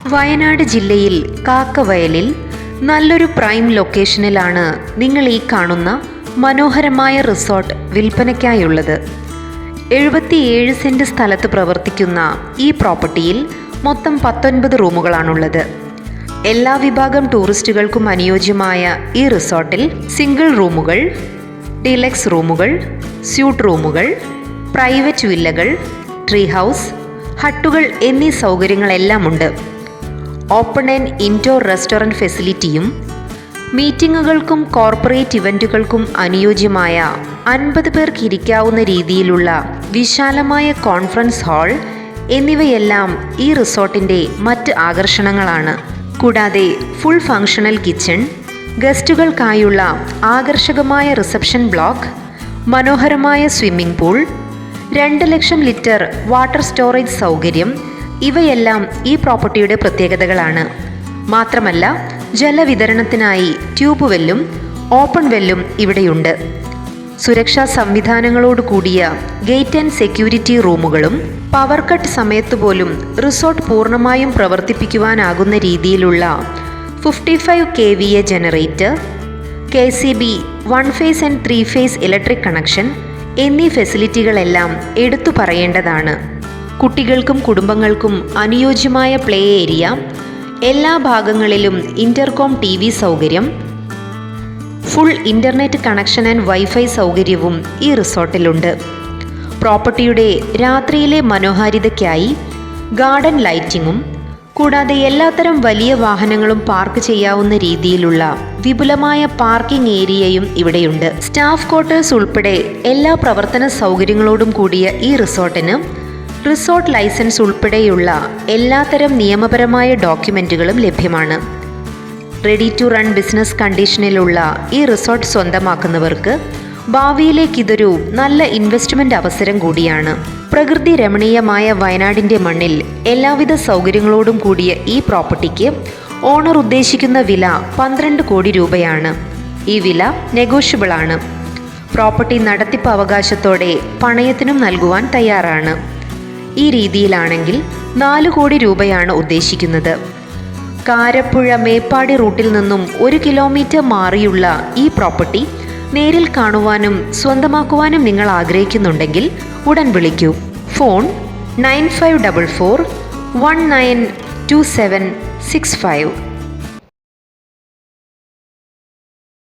വയനാട് ജില്ലയിൽ കാക്കവയലിൽ നല്ലൊരു പ്രൈം ലൊക്കേഷനിലാണ് നിങ്ങൾ ഈ കാണുന്ന മനോഹരമായ റിസോർട്ട് വിൽപ്പനയ്ക്കായുള്ളത്. 77 സെന്റ് സ്ഥലത്ത് പ്രവർത്തിക്കുന്ന ഈ പ്രോപ്പർട്ടിയിൽ മൊത്തം 19 റൂമുകളാണുള്ളത്. എല്ലാ വിഭാഗം ടൂറിസ്റ്റുകൾക്കും അനുയോജ്യമായ ഈ റിസോർട്ടിൽ സിംഗിൾ റൂമുകൾ, ഡീലക്സ് റൂമുകൾ, സ്യൂട്ട് റൂമുകൾ, പ്രൈവറ്റ് വില്ലകൾ, ട്രീ ഹൗസ്, ഹട്ടുകൾ എന്നീ സൗകര്യങ്ങളെല്ലാം ഉണ്ട്. ഓപ്പൺ ആൻഡ് ഇൻഡോർ റെസ്റ്റോറൻറ്റ് ഫെസിലിറ്റിയും മീറ്റിങ്ങുകൾക്കും കോർപ്പറേറ്റ് ഇവൻറ്റുകൾക്കും അനുയോജ്യമായ 50 പേർക്ക് ഇരിക്കാവുന്ന രീതിയിലുള്ള വിശാലമായ കോൺഫറൻസ് ഹാൾ എന്നിവയെല്ലാം ഈ റിസോർട്ടിൻ്റെ മറ്റ് ആകർഷണങ്ങളാണ്. കൂടാതെ ഫുൾ ഫങ്ഷണൽ കിച്ചൺ, ഗസ്റ്റുകൾക്കായുള്ള ആകർഷകമായ റിസപ്ഷൻ ബ്ലോക്ക്, മനോഹരമായ സ്വിമ്മിംഗ് പൂൾ, 2 ലക്ഷം ലിറ്റർ വാട്ടർ സ്റ്റോറേജ് സൗകര്യം ഇവയെല്ലാം ഈ പ്രോപ്പർട്ടിയുടെ പ്രത്യേകതകളാണ്. മാത്രമല്ല ജലവിതരണത്തിനായി ട്യൂബ് വെല്ലും ഓപ്പൺ വെല്ലും ഇവിടെയുണ്ട്. സുരക്ഷാ സംവിധാനങ്ങളോട് കൂടിയ ഗേറ്റ് ആൻഡ് സെക്യൂരിറ്റി റൂമുകളും പവർ കട്ട് സമയത്ത് പോലും റിസോർട്ട് പൂർണ്ണമായും പ്രവർത്തിപ്പിക്കുവാനാകുന്ന രീതിയിലുള്ള 55 kVA generator, KCB 1 phase and 3 phase electric connection എന്നീ ഫെസിലിറ്റികളെല്ലാം എടുത്തു പറയേണ്ടതാണ്. കുട്ടികൾക്കും കുടുംബങ്ങൾക്കും അനുയോജ്യമായ പ്ലേ ഏരിയ, എല്ലാ ഭാഗങ്ങളിലും ഇൻ്റർകോം TV സൗകര്യം, full internet connection and wifi സൗകര്യവും ഈ റിസോർട്ടിലുണ്ട്. പ്രോപ്പർട്ടിയുടെ രാത്രിയിലെ മനോഹാരിതയ്ക്കായി ഗാർഡൻ ലൈറ്റിങ്ങും കൂടാതെ എല്ലാത്തരം വലിയ വാഹനങ്ങളും പാർക്ക് ചെയ്യാവുന്ന രീതിയിലുള്ള വിപുലമായ പാർക്കിംഗ് ഏരിയയും ഇവിടെയുണ്ട്. സ്റ്റാഫ് ക്വാർട്ടേഴ്സ് ഉൾപ്പെടെ എല്ലാ പ്രവർത്തന സൗകര്യങ്ങളോടും കൂടിയ ഈ റിസോർട്ടിന് റിസോർട്ട് ലൈസൻസ് ഉൾപ്പെടെയുള്ള എല്ലാത്തരം നിയമപരമായ ഡോക്യുമെൻറ്റുകളും ലഭ്യമാണ്. റെഡി ടു റൺ ബിസിനസ് കണ്ടീഷനിലുള്ള ഈ റിസോർട്ട് സ്വന്തമാക്കുന്നവർക്ക് ഭാവിയിലേക്ക് ഇതൊരു നല്ല ഇൻവെസ്റ്റ്മെൻറ്റ് അവസരം കൂടിയാണ്. പ്രകൃതി രമണീയമായ വയനാടിൻ്റെ മണ്ണിൽ എല്ലാവിധ സൗകര്യങ്ങളോടും കൂടിയ ഈ പ്രോപ്പർട്ടിക്ക് ഓണർ ഉദ്ദേശിക്കുന്ന വില 12 കോടി രൂപയാണ്. ഈ വില നെഗോഷ്യബിൾ ആണ്. പ്രോപ്പർട്ടി നടത്തിപ്പ് അവകാശത്തോടെ പണയത്തിനും നൽകുവാൻ തയ്യാറാണ്. ഈ രീതിയിലാണെങ്കിൽ 4 കോടി രൂപയാണ് ഉദ്ദേശിക്കുന്നത്. കാരപ്പുഴ മേപ്പാടി റൂട്ടിൽ നിന്നും 1 കിലോമീറ്റർ മാറിയുള്ള ഈ പ്രോപ്പർട്ടി നേരിൽ കാണുവാനും സ്വന്തമാക്കുവാനും നിങ്ങൾ ആഗ്രഹിക്കുന്നുണ്ടെങ്കിൽ ഉടൻ വിളിക്കൂ. ഫോൺ 9544 192765.